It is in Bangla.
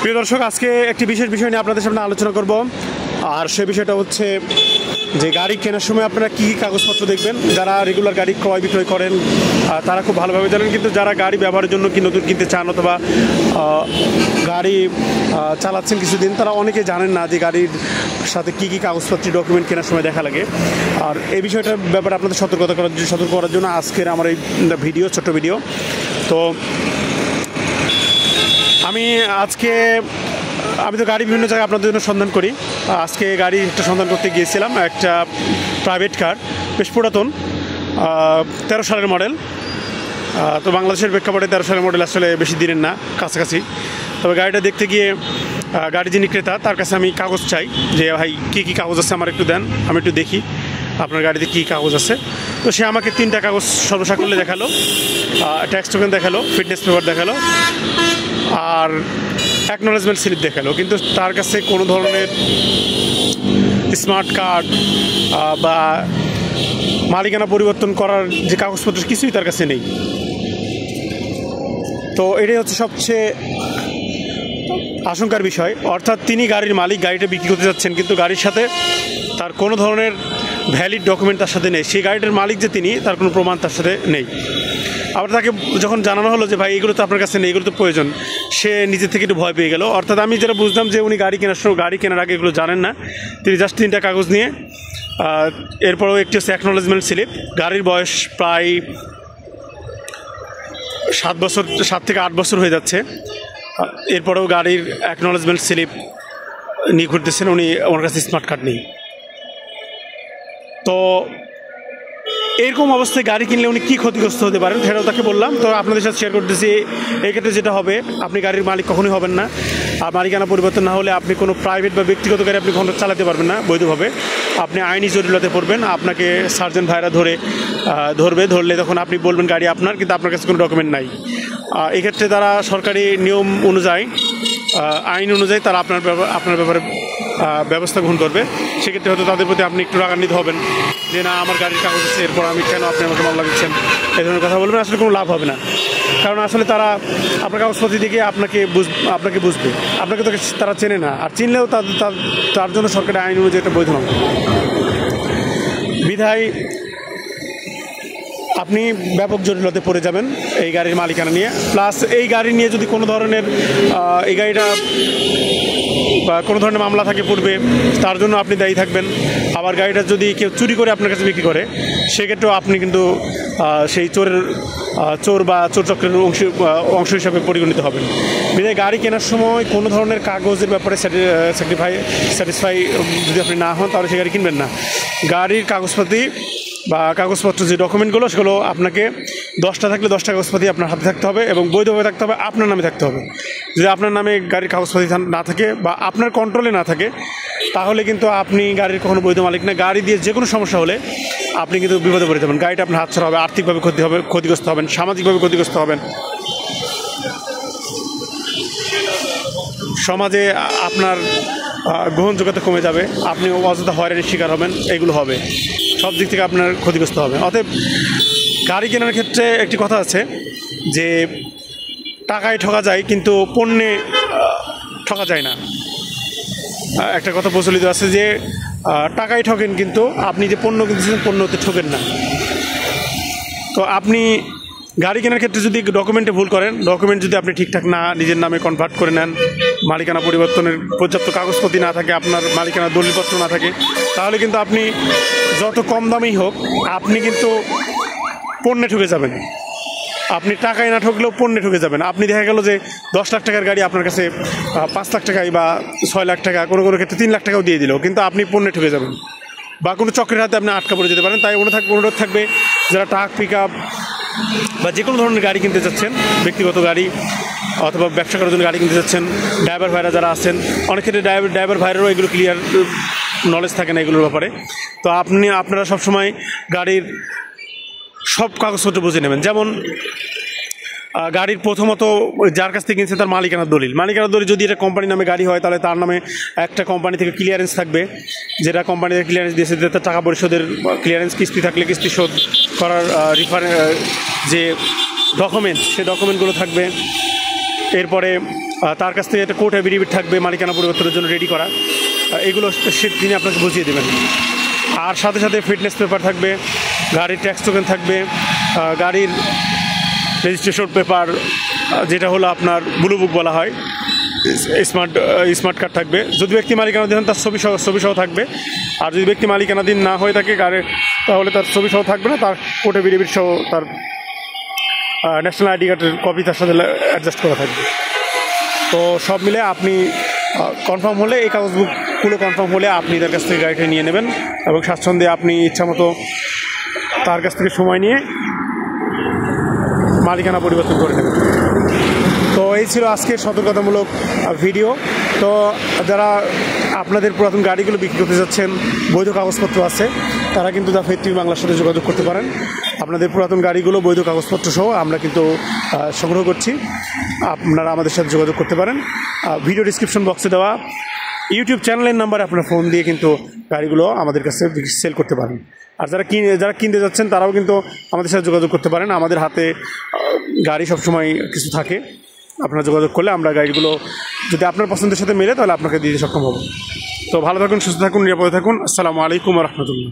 প্রিয় দর্শক, আজকে একটি বিশেষ বিষয় নিয়ে আপনাদের সামনে আলোচনা করব। আর সেই বিষয়টা হচ্ছে যে গাড়ি কেনার সময় আপনারা কী কী কাগজপত্র দেখবেন। যারা রেগুলার গাড়ি ক্রয় বিক্রয় করেন তারা খুব ভালোভাবে জানেন, কিন্তু যারা গাড়ি ব্যবহারের জন্য নতুন কিনতে চান অথবা গাড়ি চালাচ্ছেন কিছুদিন, তারা অনেকে জানেন না যে গাড়ির সাথে কী কী কাগজপত্র ডকুমেন্ট কেনার সময় দেখা লাগে। আর এই বিষয়টার ব্যাপারে আপনাদের সতর্ক করার জন্য আজকের আমার এই ভিডিও, ছোট্ট ভিডিও। তো আমি তো গাড়ি বিভিন্ন জায়গায় আপনাদের জন্য সন্ধান করি। আজকে গাড়ি একটা সন্ধান করতে গিয়েছিলাম, একটা প্রাইভেট কার, বেশ পুরাতন, 13 সালের মডেল। তো বাংলাদেশের প্রেক্ষাপটে 13 সালের মডেল আসলে বেশি দিনের না, কাছাকাছি। তবে গাড়িটা দেখতে গিয়ে গাড়ি যিনি ক্রেতা, তার কাছে আমি কাগজ চাই যে ভাই কী কী কাগজ আছে আমার একটু দেন, আমি একটু দেখি আপনার গাড়িতে কী কাগজ আছে। তো সে আমাকে 3টা কাগজ সর্বসাকল্যে দেখালো। ট্যাক্স টোকেন দেখালো, ফিটনেস পেপার দেখালো, আর অ্যাকনোলেজমেন্ট স্লিপ দেখালো। কিন্তু তার কাছে কোনো ধরনের স্মার্ট কার্ড বা মালিকানা পরিবর্তন করার যে কাগজপত্র কিছুই তার কাছে নেই। তো এটাই হচ্ছে সবচেয়ে আশঙ্কার বিষয়। অর্থাৎ তিনি গাড়ির মালিক, গাড়িটা বিক্রি করতে যাচ্ছেন, কিন্তু গাড়ির সাথে তার কোনো ধরনের ভ্যালিড ডকুমেন্ট তার সাথে নেই। সেই গাড়িটার মালিক যে তিনি, তার কোনো প্রমাণ তার সাথে নেই। আবার তাকে যখন জানানো হলো যে ভাই এগুলো তো আপনার কাছে নেই, এগুলো তো প্রয়োজন, সে নিজে থেকে একটু ভয় পেয়ে গেল। অর্থাৎ আমি যেটা বুঝলাম যে উনি গাড়ি কেনার আগে এগুলো জানেন না। তিনি জাস্ট 3টা কাগজ নিয়ে, এরপরেও একটি হচ্ছে অ্যাকনোলেজমেন্ট স্লিপ। গাড়ির বয়স প্রায় 7 থেকে 8 বছর হয়ে যাচ্ছে। এরপরেও গাড়ির অ্যাকনোলেজমেন্ট স্লিপ নিয়ে ঘুরতেছেন উনি, ওনার কাছে স্মার্ট কার্ড নেই। তো এরকম অবস্থায় গাড়ি কিনলে উনি কী ক্ষতিগ্রস্ত হতে পারেন সেটাও তাকে বললাম। তো আপনাদের সাথে শেয়ার করতেছি। এই ক্ষেত্রে যেটা হবে, আপনি গাড়ির মালিক কখনোই হবেন না। আর মালিকানা পরিবর্তন না হলে আপনি কোনো প্রাইভেট বা ব্যক্তিগত গাড়ি আপনি কখনো চালাতে পারবেন না বৈধভাবে। আপনি আইনি জটিলতাতে পড়বেন। আপনাকে সার্জেন্ট ভাইরা ধরলে তখন আপনি বলবেন গাড়ি আপনার, কিন্তু আপনার কাছে কোনো ডকুমেন্ট নাই। এক্ষেত্রে তারা সরকারি নিয়ম অনুযায়ী, আইন অনুযায়ী তারা আপনার ব্যাপারে ব্যবস্থা গ্রহণ করবে। সেক্ষেত্রে হয়তো তাদের প্রতি আপনি একটু রাগান্বিত হবেন যে না, আমার গাড়ির কাগজ আছে, এরপর আমি কেন আপনি আমাকে মামলা দিচ্ছেন, এই ধরনের কথা বলবেন। আসলে কোনো লাভ হবে না, কারণ আসলে তারা আপনার কাগজপত্র দিকে আপনাকে বুঝবে। আপনাকে তো তারা চেনে না, আর চিনলেও তার জন্য সরকারি আইন অনুযায়ী একটা বৈধ নয়। বিধায় আপনি ব্যাপক জটিলতাতে পড়ে যাবেন এই গাড়ির মালিকানা নিয়ে। প্লাস এই গাড়ি নিয়ে যদি কোনো ধরনের এই গাড়িটা বা কোনো ধরনের মামলা থাকে পূর্বে, তার জন্য আপনি দায়ী থাকবেন। আবার গাড়িটা যদি কেউ চুরি করে আপনার কাছে বিক্রি করে, সেক্ষেত্রেও আপনি কিন্তু সেই চোর বা চোর চক্রের অংশ হিসাবে পরিগণিত হবেন। বিধায় গাড়ি কেনার সময় কোনো ধরনের কাগজের ব্যাপারে স্যাটিসফাই যদি আপনি না হন, তাহলে সে গাড়ি কিনবেন না। গাড়ির কাগজপত্র যে ডকুমেন্টগুলো, সেগুলো আপনাকে 10টা থাকলে 10টা কাগজপাতি আপনার হাতে থাকতে হবে এবং বৈধভাবে থাকতে হবে, আপনার নামে থাকতে হবে। যদি আপনার নামে গাড়ির কাগজপাতি না থাকে বা আপনার কন্ট্রোলে না থাকে, তাহলে কিন্তু আপনি গাড়ির কখনো বৈধ মালিক না। গাড়ি দিয়ে যে কোনো সমস্যা হলে আপনি কিন্তু বিপদে পড়ে যাবেন। গাড়িটা আপনার হাতছাড়া হবে, আর্থিকভাবে ক্ষতিগ্রস্ত হবেন, সামাজিকভাবে ক্ষতিগ্রস্ত হবেন। সমাজে আপনার গ্রহণযোগ্যতা কমে যাবে, আপনি অযথা হয়রানির শিকার হবেন, এগুলো হবে। সব দিক থেকে আপনার ক্ষতিগ্রস্ত হবে। অতএব গাড়ি কেনার ক্ষেত্রে একটি কথা আছে যে টাকায় ঠকা যায়, কিন্তু পণ্যে ঠকা যায় না। একটা কথা প্রচলিত আছে যে টাকায় ঠকেন, কিন্তু আপনি যে পণ্য কিনতেছেন পণ্যতে ঠকেন না। তো আপনি গাড়ি কেনার ক্ষেত্রে যদি ডকুমেন্টে ভুল করেন, ডকুমেন্ট যদি আপনি ঠিকঠাক না নিজের নামে কনভার্ট করে নেন, মালিকানা পরিবর্তনের পর্যাপ্ত কাগজপত্র না থাকে, আপনার মালিকানার দলিলপত্র না থাকে, তাহলে কিন্তু আপনি যত কম দামেই হোক, আপনি কিন্তু পণ্যে ঠকে যাবেন। আপনি টাকায় না ঠকলেও পণ্যে ঠকে যাবেন। আপনি দেখা গেল যে 10 লাখ টাকার গাড়ি আপনার কাছে 5 লাখ টাকায় বা 6 লাখ টাকা, কোনো ক্ষেত্রে 3 লাখ টাকাও দিয়ে দিল, কিন্তু আপনি পণ্যে ঠকে যাবেন বা কোনো চক্রের হাতে আপনি আটকা পড়ে যেতে পারেন। তাই অনুরোধ থাকবে, যারা ট্রাক, পিক আপ বা যে কোনো ধরনের গাড়ি কিনতে যাচ্ছেন, ব্যক্তিগত গাড়ি অথবা ব্যবসা করার জন্য গাড়ি কিনতে যাচ্ছেন, ড্রাইভার ভাইরা যারা আছেন, অনেক ক্ষেত্রে ড্রাইভার ভাইয়েরও এগুলো ক্লিয়ার নলেজ থাকে না এগুলোর ব্যাপারে। তো আপনারা সবসময় গাড়ির সব কাগজপত্র বুঝে নেবেন। যেমন গাড়ির প্রথমত যার কাছ থেকে কিনছে তার মালিকানার দলিল যদি এটা কোম্পানির নামে গাড়ি হয়, তাহলে তার নামে একটা কোম্পানি থেকে ক্লিয়ারেন্স থাকবে, যেটা কোম্পানি থেকে ক্লিয়ারেন্স দিয়েছে, তার টাকা পরিশোধের ক্লিয়ারেন্স, কিস্তি থাকলে কিস্তি শোধ করার যে ডকুমেন্ট, সেই ডকুমেন্টগুলো থাকবে। এরপরে তার কাছ থেকে একটা কোর্ট অ্যাফিডেভিট থাকবে মালিকানা পরিবর্তনের জন্য রেডি করা, এগুলো তিনি আপনাকে বুঝিয়ে দেবেন। আর সাথে সাথে ফিটনেস পেপার থাকবে, গাড়ির ট্যাক্স টোকেন থাকবে, গাড়ির রেজিস্ট্রেশন পেপার যেটা হলো আপনার ব্লু বুক বলা হয়, স্মার্ট কার্ড থাকবে। যদি ব্যক্তি মালিকানাধীন হন তার ছবি সহ থাকবে। আর যদি ব্যক্তি মালিকানাধীন না হয়ে থাকে গাড়ির, তাহলে তার ছবি সহ থাকবে না, তার কোর্ট অ্যাফিডেভিট সহ তার ন্যাশনাল আইডি কার্ডের কপি তার সাথে অ্যাডজাস্ট করা থাকবে। তো সব মিলে আপনি কনফার্ম হলে, এই কাগজগুলো কনফার্ম হলে আপনি তার কাছ থেকে গাড়িটা নিয়ে নেবেন এবং স্বাচ্ছন্দ্যে আপনি ইচ্ছামতো তার কাছ থেকে সময় নিয়ে মালিকানা পরিবর্তন করে নেবেন। তো এই ছিল আজকের সতর্কতামূলক ভিডিও। তো যারা আপনাদের পুরাতন গাড়িগুলো বিক্রি করতে যাচ্ছেন, বৈধ কাগজপত্র আছে, তারা কিন্তু দ্য ফেথ টিভি বাংলার সাথে যোগাযোগ করতে পারেন। আপনাদের পুরাতন গাড়িগুলো বৈধ কাগজপত্র সহ আমরা কিন্তু সংগ্রহ করছি, আপনারা আমাদের সাথে যোগাযোগ করতে পারেন। ভিডিও ডিসক্রিপশন বক্সে দেওয়া ইউটিউব চ্যানেলের নাম্বারে আপনার ফোন দিয়ে কিন্তু গাড়িগুলো আমাদের কাছে সেল করতে পারেন। আর যারা কিনতে যাচ্ছেন তারাও কিন্তু আমাদের সাথে যোগাযোগ করতে পারেন। আমাদের হাতে গাড়ি সবসময় কিছু থাকে, আপনারা যোগাযোগ করলে আমরা গাড়িগুলো যদি আপনার পছন্দের সাথে মেলে তাহলে আপনাকে দিতে সক্ষম হব। তো ভালো থাকুন, সুস্থ থাকুন, নিরাপদে থাকুন। আসসালামু আলাইকুম ওয়া রাহমাতুল্লাহ।